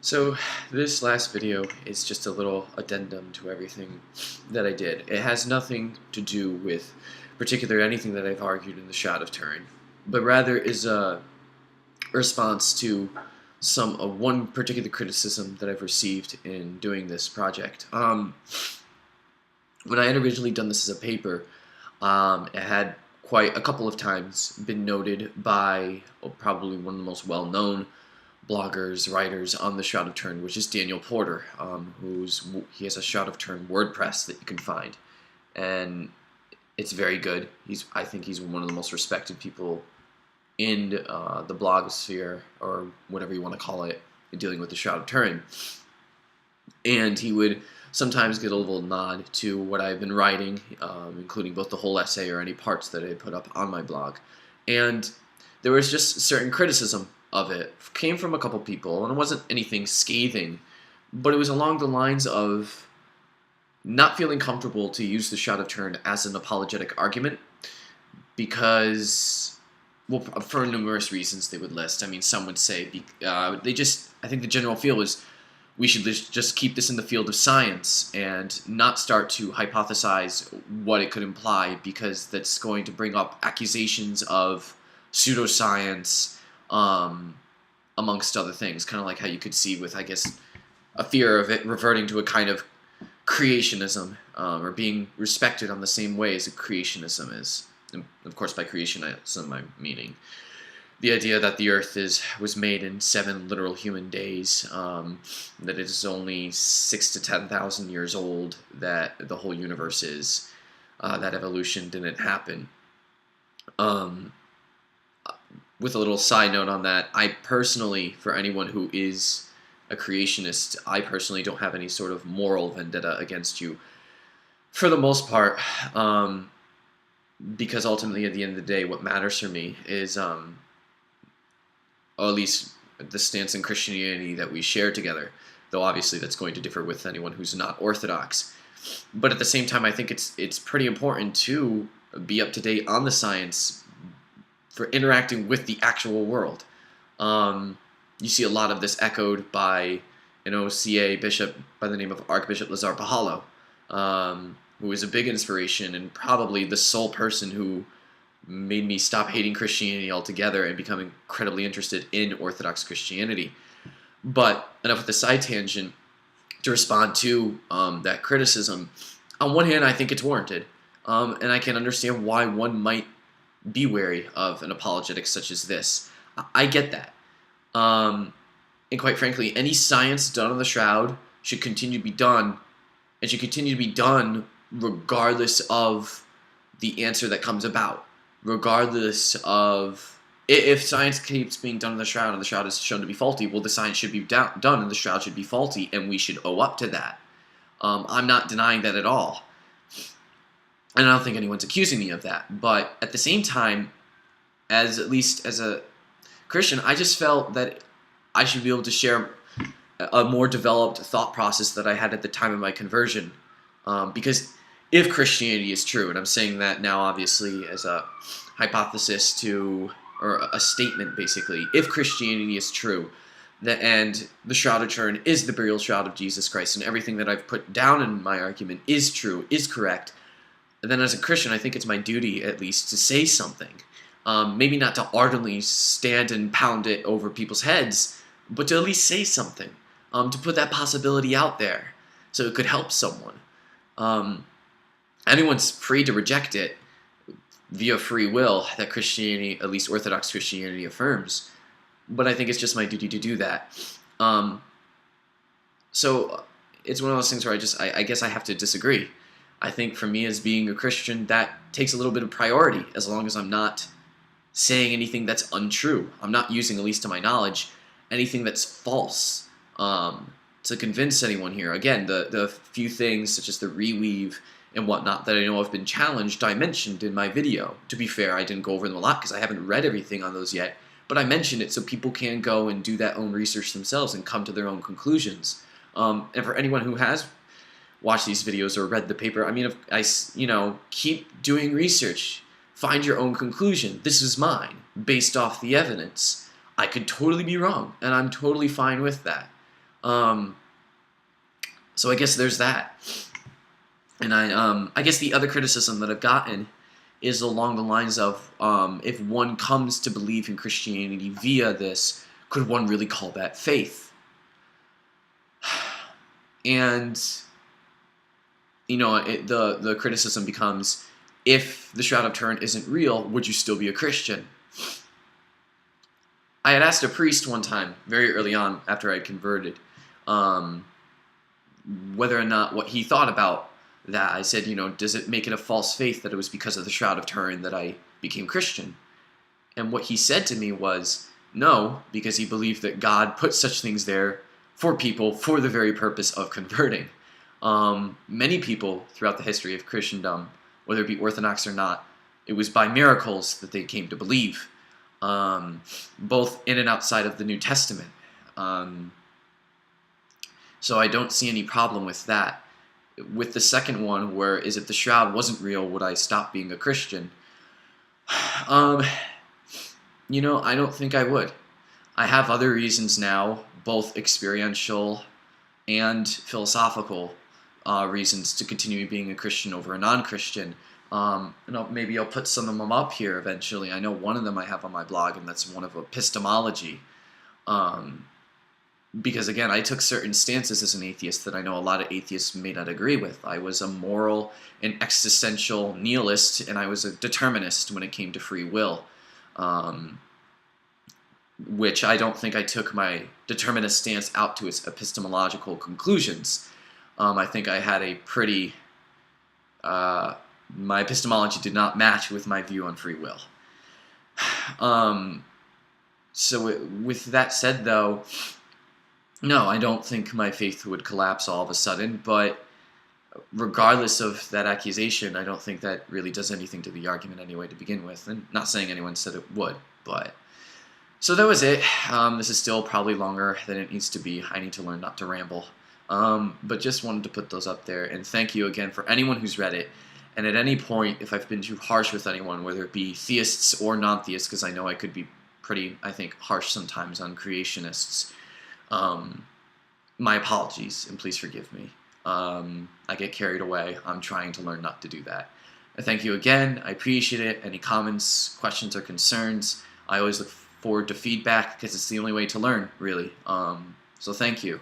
So this last video is just a little addendum to everything that I did. It has nothing to do with particular anything that I've argued in the Shroud of Turin, but rather is a response to one particular criticism that I've received in doing this project. When I had originally done this as a paper, it had quite a couple of times been noted by probably one of the most well-known bloggers, writers on the Shroud of Turin, which is Daniel Porter, he has a Shroud of Turin WordPress that you can find, and it's very good. I think he's one of the most respected people in the blogosphere, or whatever you want to call it, dealing with the Shroud of Turin. And he would sometimes get a little nod to what I've been writing, including both the whole essay or any parts that I put up on my blog. And there was just certain criticism of it. Came from a couple people, and it wasn't anything scathing, but it was along the lines of not feeling comfortable to use the Shroud of Turin as an apologetic argument because, well, for numerous reasons they would list. I mean, some would say I think the general feel is we should just keep this in the field of science and not start to hypothesize what it could imply, because that's going to bring up accusations of pseudoscience, amongst other things, kind of like how you could see with, I guess, a fear of it reverting to a kind of creationism, or being respected on the same way as creationism is. And of course, by creationism, I'm meaning the idea that the Earth was made in 7 literal human days, that it is only 6,000 to 10,000 years old, that the whole universe is, that evolution didn't happen. With a little side note on that, I personally, for anyone who is a creationist, I personally don't have any sort of moral vendetta against you, for the most part, because ultimately, at the end of the day, what matters for me is, or at least the stance in Christianity that we share together, though obviously that's going to differ with anyone who's not Orthodox. But at the same time, I think it's pretty important to be up to date on the science for interacting with the actual world. You see a lot of this echoed by an OCA bishop by the name of Archbishop Lazar Pahalo, who is a big inspiration and probably the sole person who made me stop hating Christianity altogether and become incredibly interested in Orthodox Christianity. But enough with the side tangent. To respond to that criticism, on one hand, I think it's warranted, and I can understand why one might be wary of an apologetic such as this. I get that. And quite frankly, any science done on the Shroud should continue to be done, and should continue to be done regardless of the answer that comes about. Regardless of, if science keeps being done on the Shroud and the Shroud is shown to be faulty, well, the science should be done and the Shroud should be faulty, and we should owe up to that. I'm not denying that at all. And I don't think anyone's accusing me of that. But at the same time, at least as a Christian, I just felt that I should be able to share a more developed thought process that I had at the time of my conversion. Because if Christianity is true, and I'm saying that now obviously as a hypothesis or a statement basically, if Christianity is true, and the Shroud of Turin is the burial shroud of Jesus Christ, and everything that I've put down in my argument is true, is correct, then as a Christian, I think it's my duty, at least, to say something. Maybe not to ardently stand and pound it over people's heads, but to at least say something, to put that possibility out there, so it could help someone. Anyone's free to reject it via free will that Christianity, at least Orthodox Christianity, affirms, but I think it's just my duty to do that. So it's one of those things where I guess I have to disagree. I think for me as being a Christian, that takes a little bit of priority, as long as I'm not saying anything that's untrue. I'm not using, at least to my knowledge, anything that's false to convince anyone here. Again, the few things such as the reweave and whatnot that I know have been challenged, I mentioned in my video. To be fair, I didn't go over them a lot because I haven't read everything on those yet, but I mentioned it so people can go and do that own research themselves and come to their own conclusions. And for anyone who has watch these videos or read the paper, I mean, keep doing research. Find your own conclusion. This is mine, based off the evidence. I could totally be wrong, and I'm totally fine with that. Um, so I guess there's that. And I guess the other criticism that I've gotten is along the lines of, if one comes to believe in Christianity via this, could one really call that faith? And the criticism becomes, if the Shroud of Turin isn't real, would you still be a Christian? I had asked a priest one time, very early on after I converted, whether or not what he thought about that. I said, does it make it a false faith that it was because of the Shroud of Turin that I became Christian? And what he said to me was, no, because he believed that God put such things there for people for the very purpose of converting. Many people throughout the history of Christendom, whether it be Orthodox or not, it was by miracles that they came to believe, both in and outside of the New Testament. So I don't see any problem with that. With the second one, where is if the shroud wasn't real, would I stop being a Christian? I don't think I would. I have other reasons now, both experiential and philosophical reasons to continue being a Christian over a non-Christian. Maybe I'll put some of them up here eventually. I know one of them I have on my blog, and that's one of epistemology. Because again, I took certain stances as an atheist that I know a lot of atheists may not agree with. I was a moral and existential nihilist, and I was a determinist when it came to free will, which I don't think I took my determinist stance out to its epistemological conclusions. I think I had a pretty... my epistemology did not match with my view on free will. With that said, though, no, I don't think my faith would collapse all of a sudden, but regardless of that accusation, I don't think that really does anything to the argument anyway to begin with, and not saying anyone said it would, but... So that was it. This is still probably longer than it needs to be. I need to learn not to ramble. But just wanted to put those up there, and thank you again for anyone who's read it. And at any point, if I've been too harsh with anyone, whether it be theists or non-theists, because I know I could be pretty, I think, harsh sometimes on creationists, my apologies, and please forgive me. I get carried away. I'm trying to learn not to do that. Thank you again. I appreciate it. Any comments, questions, or concerns, I always look forward to feedback, because it's the only way to learn, really. So thank you.